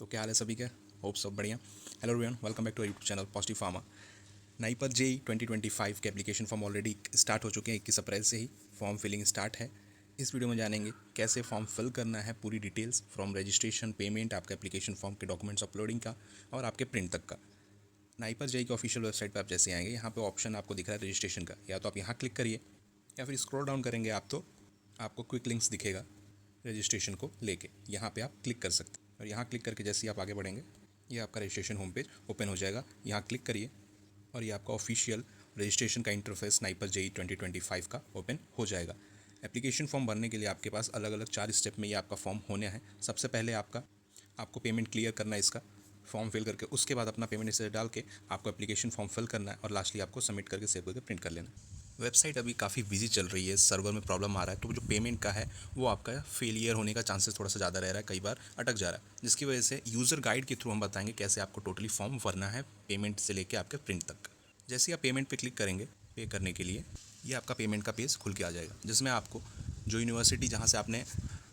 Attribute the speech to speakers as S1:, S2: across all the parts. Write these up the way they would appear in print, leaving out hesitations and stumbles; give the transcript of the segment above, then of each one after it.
S1: तो क्या हाल है सभी के। होप सब बढ़िया। Hello everyone, welcome back to YouTube channel positive pharma. NIPER JEE 2025 के एप्लीकेशन फॉर्म ऑलरेडी स्टार्ट हो चुके हैं। 21 अप्रैल से ही फॉर्म फिलिंग स्टार्ट है। इस वीडियो में जानेंगे कैसे फॉर्म फिल करना है, पूरी डिटेल्स फ्रॉम रजिस्ट्रेशन, पेमेंट, आपका एप्लीकेशन फॉर्म के डॉक्यूमेंट्स अपलोडिंग का और आपके प्रिंट तक का। नाइपर जेई की ऑफिशियल वेबसाइट पर आप जैसे आएंगे, यहाँ पे ऑप्शन आपको दिख रहा है रजिस्ट्रेशन का। या तो आप यहाँ क्लिक करिए या फिर स्क्रॉल डाउन करेंगे आप तो आपको क्विक लिंक्स दिखेगा रजिस्ट्रेशन को लेके। यहाँ पे आप क्लिक कर सकते हैं और यहाँ क्लिक करके जैसे ही आप आगे बढ़ेंगे ये आपका रजिस्ट्रेशन होम पेज ओपन हो जाएगा। यहाँ क्लिक करिए और ये आपका ऑफिशियल रजिस्ट्रेशन का इंटरफेस नाइपर जेई 2025 का ओपन हो जाएगा। एप्लीकेशन फॉर्म भरने के लिए आपके पास अलग अलग 4 स्टेप में ये आपका फॉर्म होने हैं। सबसे पहले आपको पेमेंट क्लियर करना है इसका फॉर्म फिल करके। उसके बाद अपना पेमेंट इसे डाल के आपको एप्लीकेशन फॉर्म फिल करना है और लास्टली आपको सबमिट करके सेव करके प्रिंट कर लेना है। वेबसाइट अभी काफ़ी बिजी चल रही है, सर्वर में प्रॉब्लम आ रहा है, तो जो पेमेंट का है वो आपका फेलियर होने का चांसेस थोड़ा सा ज़्यादा रह रहा है, कई बार अटक जा रहा है, जिसकी वजह से यूज़र गाइड के थ्रू हम बताएंगे कैसे आपको टोटली फॉर्म भरना है पेमेंट से लेके आपके प्रिंट तक। जैसे ही आप पेमेंट पे क्लिक करेंगे पे करने के लिए, ये आपका पेमेंट का पेज खुल के आ जाएगा, जिसमें आपको जो यूनिवर्सिटी जहाँ से आपने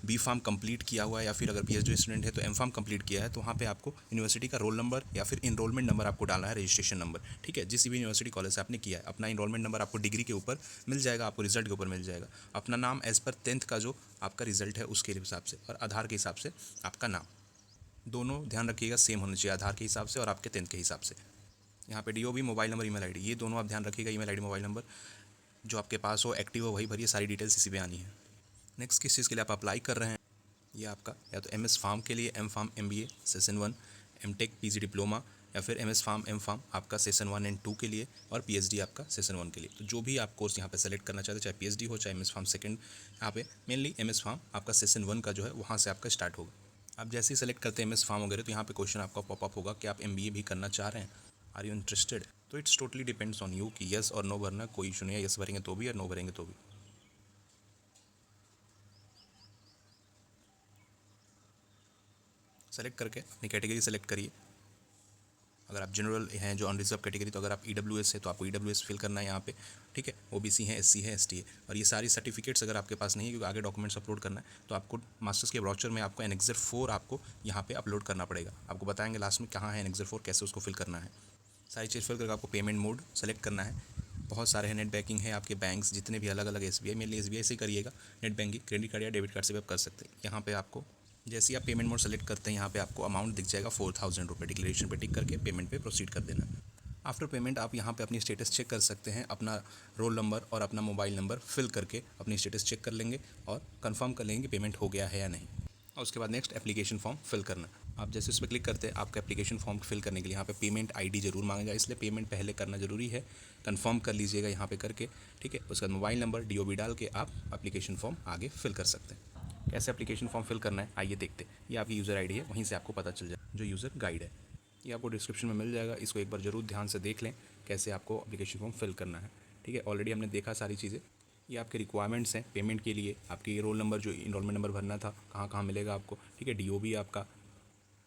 S1: बी फार्म कंप्लीट किया हुआ है या फिर अगर पीएचडी स्टूडेंट है तो एम फार्म कंप्लीट किया है, तो वहाँ पे आपको यूनिवर्सिटी का रोल नंबर या फिर इनरोलमेंट नंबर आपको डालना है, रजिस्ट्रेशन नंबर। ठीक है, जिस भी यूनिवर्सिटी कॉलेज से आपने किया है, अपना इनरोलमेंट नंबर आपको डिग्री के ऊपर मिल जाएगा, आपको रिजल्ट के ऊपर मिल जाएगा। अपना नाम एज़ पर 10th का जो आपका रिजल्ट है उसके हिसाब से और आधार के हिसाब से आपका नाम, दोनों ध्यान रखिएगा सेम होना चाहिए, आधार के हिसाब से और आपके 10th के हिसाब से। यहाँ पे DOB, mobile number, email ID, ये दोनों आप ध्यान रखिएगा। ईमेल आईडी, मोबाइल नंबर जो आपके पास हो, एक्टिव हो, वही भरिए, सारी डिटेल्स इसी पे आनी है। नेक्स्ट किस चीज़ के लिए आप अप्लाई कर रहे हैं, ये आपका या तो एमएस फार्म के लिए, M pharm MBA session 1, MTech PG diploma, या फिर एमएस फार्म एम फार्म आपका सेशन 1 एंड 2 के लिए, और पीएचडी आपका सेशन 1 के लिए। तो जो भी आप कोर्स यहाँ पे सेलेक्ट करना चाहते हैं, चाहे पीएचडी हो चाहे एमएस फार्म सेकंड, यहाँ पे मेनली एमएस फार्म आपका सेशन 1 का जो है वहाँ से आपका स्टार्ट होगा। आप जैसे ही सेलेक्ट करते हैं एमएस फार्म वगैरह, तो यहाँ पे क्वेश्चन आपका पॉपअप होगा कि आप एमबीए भी करना चाह रहे हैं, आर यू इंटरेस्टेड। तो it's totally depends on you कि यस और नो भरना, कोई इशू नहीं है, यस भरेंगे तो भी और नो भरेंगे तो भी। सेलेक्ट करके अपनी कैटेगरी सेलेक्ट करिए। अगर आप जनरल हैं, जो अनरिजर्व कैटेगरी, तो अगर आप ईडब्ल्यूएस है तो आपको ईडब्ल्यूएस फिल करना है यहाँ पे। ठीक है, ओबीसी है, एससी है, एसटी है, और ये सारी सर्टिफिकेट्स अगर आपके पास नहीं है, क्योंकि आगे डॉक्यूमेंट्स अपलोड करना है, तो आपको मास्टर्स के ब्राउचर में आपको एनेक्सर 4 आपको यहाँ पे अपलोड करना पड़ेगा। आपको बताएंगे लास्ट में कहाँ है एनेक्सर 4, कैसे उसको फिल करना है। सारी चीज़ फिल करके आपको पेमेंट मोड सेलेक्ट करना है। बहुत सारे हैं, नेट बैंकिंग है, आपके बैंक्स जितने भी अलग अलग, एसबीआई, मेनली एसबीआई से करिएगा। नेट बैंकिंग, क्रेडिट कार्ड या डेबिट कार्ड से भी आप कर सकते हैं। यहाँ पे आपको जैसे ही आप पेमेंट मोड सेलेक्ट करते हैं, यहाँ पे आपको अमाउंट दिख जाएगा 4000 रुपये। डिक्लेरेशन पे टिक करके पेमेंट पे प्रोसीड कर देना। आफ्टर पेमेंट आप यहाँ पे अपनी स्टेटस चेक कर सकते हैं, अपना रोल नंबर और अपना मोबाइल नंबर फिल करके अपनी स्टेटस चेक कर लेंगे और कंफर्म कर लेंगे कि पेमेंट हो गया है या नहीं। और उसके बाद नेक्स्ट एप्लीकेशन फॉर्म फिल करना। आप जैसे उस पर क्लिक करते हैं, आपका एप्लीकेशन फॉर्म फिल करने के लिए यहाँ पे पेमेंट आईडी जरूर मांगेगा, इसलिए पेमेंट पहले करना जरूरी है। कंफर्म कर लीजिएगा यहाँ पे करके। ठीक है, उसके बाद मोबाइल नंबर, डीओबी डाल के आप एप्लीकेशन फॉर्म आगे फिल कर सकते हैं। कैसे एप्लीकेशन फॉर्म फिल करना है आइए देखते हैं। ये आपकी यूज़र आईडी है, वहीं से आपको पता चल जाए, जो यूज़र गाइड है ये आपको डिस्क्रिप्शन में मिल जाएगा। इसको एक बार जरूर ध्यान से देख लें कैसे आपको एप्लीकेशन फॉर्म फिल करना है। ठीक है, ऑलरेडी हमने देखा सारी चीज़ें। ये आपके रिक्वायरमेंट्स हैं पेमेंट के लिए। आपके ये रोल नंबर, जो इनरोलमेंट नंबर भरना था, कहाँ कहाँ मिलेगा आपको। ठीक है, डीओबी आपका,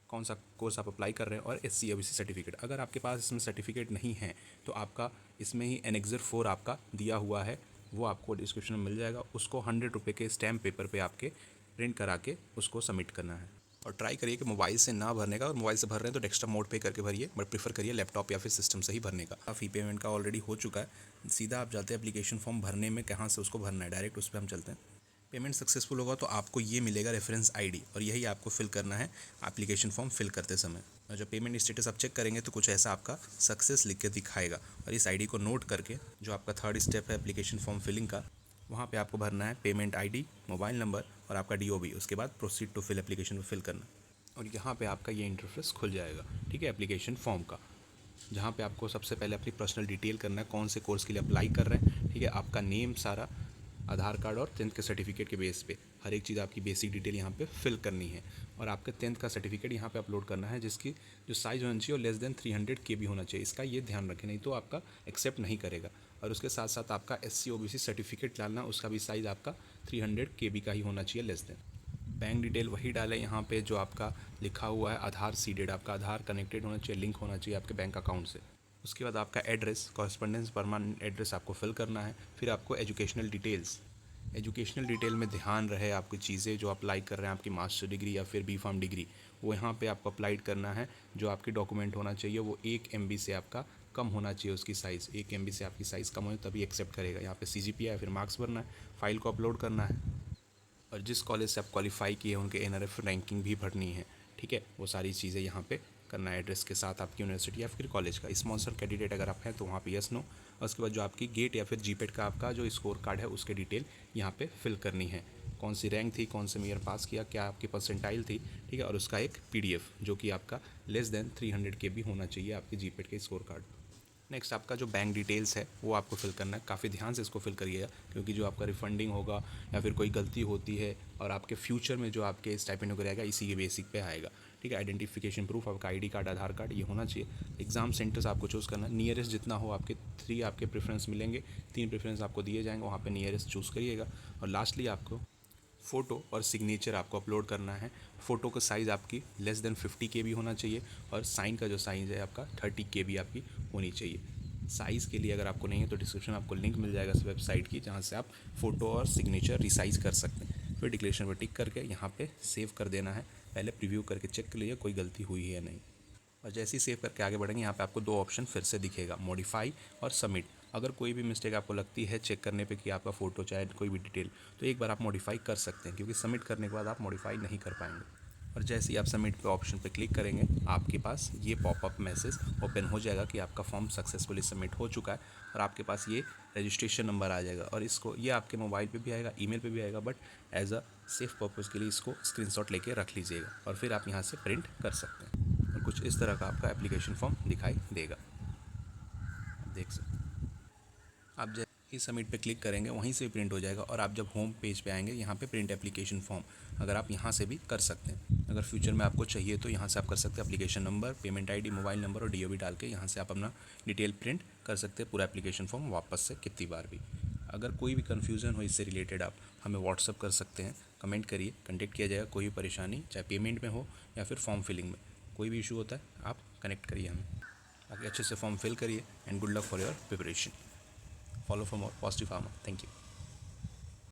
S1: कौन सा कोर्स आप अप्लाई कर रहे हैं, और एससी ओबीसी सर्टिफिकेट। अगर आपके पास इसमें सर्टिफिकेट नहीं है तो आपका इसमें ही एनेक्सर 4 आपका दिया हुआ है, वो आपको डिस्क्रिप्शन में मिल जाएगा। उसको 100 रुपये के स्टैम्प पेपर पे आपके प्रिंट करा के उसको सबमिट करना है। और ट्राई करिए कि मोबाइल से ना भरने का, और मोबाइल से भर रहे हैं तो डेस्कटॉप मोड पे करके भरिए, बट प्रीफर करिए लैपटॉप या फिर सिस्टम से ही भरने का। फी पेमेंट का ऑलरेडी हो चुका है। सीधा आप जाते हैं एप्लीकेशन फॉर्म भरने में, कहाँ से उसको भरना है, डायरेक्ट उस पर हम चलते हैं। पेमेंट सक्सेसफुल होगा तो आपको ये मिलेगा रेफरेंस आईडी, और यही आपको फिल करना है एप्लीकेशन फॉर्म फिल करते समय। और जब पेमेंट स्टेटस आप चेक करेंगे तो कुछ ऐसा आपका सक्सेस लिख के दिखाएगा, और इस आईडी को नोट करके जो आपका 3rd स्टेप है एप्लीकेशन फॉर्म फिलिंग का, वहाँ पे आपको भरना है पेमेंट आईडी, मोबाइल नंबर और आपका डीओबी। उसके बाद प्रोसीड टू फिल एप्लीकेशन में फिल करना, और यहाँ पे आपका ये इंटरफेस खुल जाएगा। ठीक है, एप्लीकेशन फॉर्म का, जहाँ पे आपको सबसे पहले अपनी पर्सनल डिटेल करना है, कौन से कोर्स के लिए अप्लाई कर रहे हैं। ठीक है, आपका नेम सारा, आधार कार्ड और 10th के सर्टिफिकेट के बेस पे हर एक चीज़ आपकी बेसिक डिटेल यहाँ पे फिल करनी है। और आपका 10th का सर्टिफिकेट यहाँ पे अपलोड करना है, जिसकी जो साइज़ होना चाहिए वो लेस देन 300 KB होना चाहिए। इसका ये ध्यान रखें, नहीं तो आपका एक्सेप्ट नहीं करेगा। और उसके साथ साथ आपका एससी ओबीसी सर्टिफिकेट डालना, उसका भी साइज़ आपका 300 KB का ही होना चाहिए, लेस देन। बैंक डिटेल वही डालें यहाँ पे जो आपका लिखा हुआ है, आधार सीडेड, आपका आधार कनेक्टेड होना चाहिए, लिंक होना चाहिए आपके बैंक अकाउंट से। उसके बाद आपका एड्रेस, कॉरेस्पॉन्डेंस परमानेंट एड्रेस आपको फिल करना है। फिर आपको एजुकेशनल डिटेल्स, एजुकेशनल डिटेल में ध्यान रहे आपकी चीज़ें जो अप्लाई कर रहे हैं, आपकी मास्टर डिग्री या फिर B.Pharm डिग्री, वो यहाँ पे आपको अप्लाई करना है। जो आपकी डॉक्यूमेंट होना चाहिए वो 1 MB से आपका कम होना चाहिए, उसकी साइज़ 1 MB से आपकी साइज़ कम हो तभी एक्सेप्ट करेगा। यहाँ पे CGPA या फिर मार्क्स भरना है, फाइल को अपलोड करना है, और जिस कॉलेज से आप क्वालिफाई किए हैं उनके NRF रैंकिंग भी भरनी है, ठीक है। वो सारी चीज़ें यहाँ पे करना है, एड्रेस के साथ आपकी यूनिवर्सिटी या फिर कॉलेज का। स्पॉन्सर कैंडिडेट अगर आप हैं तो वहाँ पे यस नो, और उसके बाद जो आपकी गेट या फिर GPAT का आपका जो स्कोर कार्ड है उसके डिटेल यहाँ पे फिल करनी है। कौन सी रैंक थी, कौन से ईयर पास किया, क्या आपकी परसेंटाइल थी, ठीक है। और उसका एक PDF जो कि आपका लेस देन 300 KB होना चाहिए आपके GPAT के स्कोर कार्ड। नेक्स्ट आपका जो बैंक डिटेल्स है वो आपको फिल करना है। काफ़ी ध्यान से इसको फिल करिएगा, क्योंकि जो आपका रिफंडिंग होगा या फिर कोई गलती होती है और आपके फ्यूचर में जो आपके स्टाइपेंड वगैरह आएगा इसी के बेसिक पे आएगा, ठीक है। आइडेंटिफिकेशन प्रूफ, आपका ID कार्ड, आधार कार्ड, ये होना चाहिए। एग्जाम सेंटर्स आपको चूज़ करना है, नियरेस्ट जितना हो आपके 3 आपके प्रेफरेंस मिलेंगे, 3 प्रेफरेंस आपको दिए जाएंगे, वहाँ पे नियरेस्ट चूज़ करिएगा। और लास्टली आपको फ़ोटो और सिग्नेचर आपको अपलोड करना है। फ़ोटो का साइज़ आपकी लेस देन 50 KB होना चाहिए, और साइन का जो साइज़ है आपका 30 KB आपकी होनी चाहिए। साइज़ के लिए अगर आपको नहीं है तो डिस्क्रिप्शन में आपको लिंक मिल जाएगा इस वेबसाइट की, जहाँ से आप फ़ोटो और सिग्नेचर रिसाइज़ कर सकते हैं। फिर डिक्लेरेशन पर टिक करके यहाँ पे सेव कर देना है। पहले प्रीव्यू करके चेक कर लीजिए कोई गलती हुई है या नहीं। और जैसे ही सेव करके आगे बढ़ेंगे यहाँ पे आपको 2 ऑप्शन फिर से दिखेगा, मॉडिफाई और सबमिट। अगर कोई भी मिस्टेक आपको लगती है चेक करने पे कि आपका फ़ोटो चाहे कोई भी डिटेल, तो एक बार आप मॉडिफाई कर सकते हैं, क्योंकि सबमिट करने के बाद आप मॉडिफाई नहीं कर पाएंगे। और जैसे ही आप सबमिट पे ऑप्शन पे क्लिक करेंगे आपके पास ये पॉपअप मैसेज ओपन हो जाएगा कि आपका फॉर्म सक्सेसफुली सबमिट हो चुका है, और आपके पास ये रजिस्ट्रेशन नंबर आ जाएगा। और इसको ये आपके मोबाइल पे भी आएगा, ईमेल पे भी आएगा, but as a safe purpose के लिए इसको स्क्रीनशॉट लेके रख लीजिएगा, और फिर आप यहाँ से प्रिंट कर सकते हैं। और कुछ इस तरह का आपका एप्लीकेशन फॉर्म दिखाई देगा, आप देख सकते हैं। आप जैसे ही सबमिट पे क्लिक करेंगे वहीं से प्रिंट हो जाएगा, और आप जब होम पेज पे आएंगे यहाँ पे प्रिंट एप्लीकेशन फॉर्म, अगर आप यहाँ से भी कर सकते हैं। अगर फ्यूचर में आपको चाहिए तो यहाँ से आप कर सकते हैं। Application number, payment ID, mobile number और DOB डाल के यहाँ से आप अपना डिटेल प्रिंट कर सकते हैं, पूरा एप्लीकेशन फॉर्म वापस से कितनी बार भी। अगर कोई भी कन्फ्यूज़न हो इससे रिलेटेड आप हमें व्हाट्सअप कर सकते हैं, कमेंट करिए, कंटेक्ट किया जाएगा। कोई भी परेशानी चाहे पेमेंट में हो या फिर फॉर्म फिलिंग में, कोई भी इशू होता है आप कनेक्ट करिए हमें, ताकि अच्छे से फॉर्म फिल करिए। And good luck for your preparation. Follow for more positive pharma. Thank you.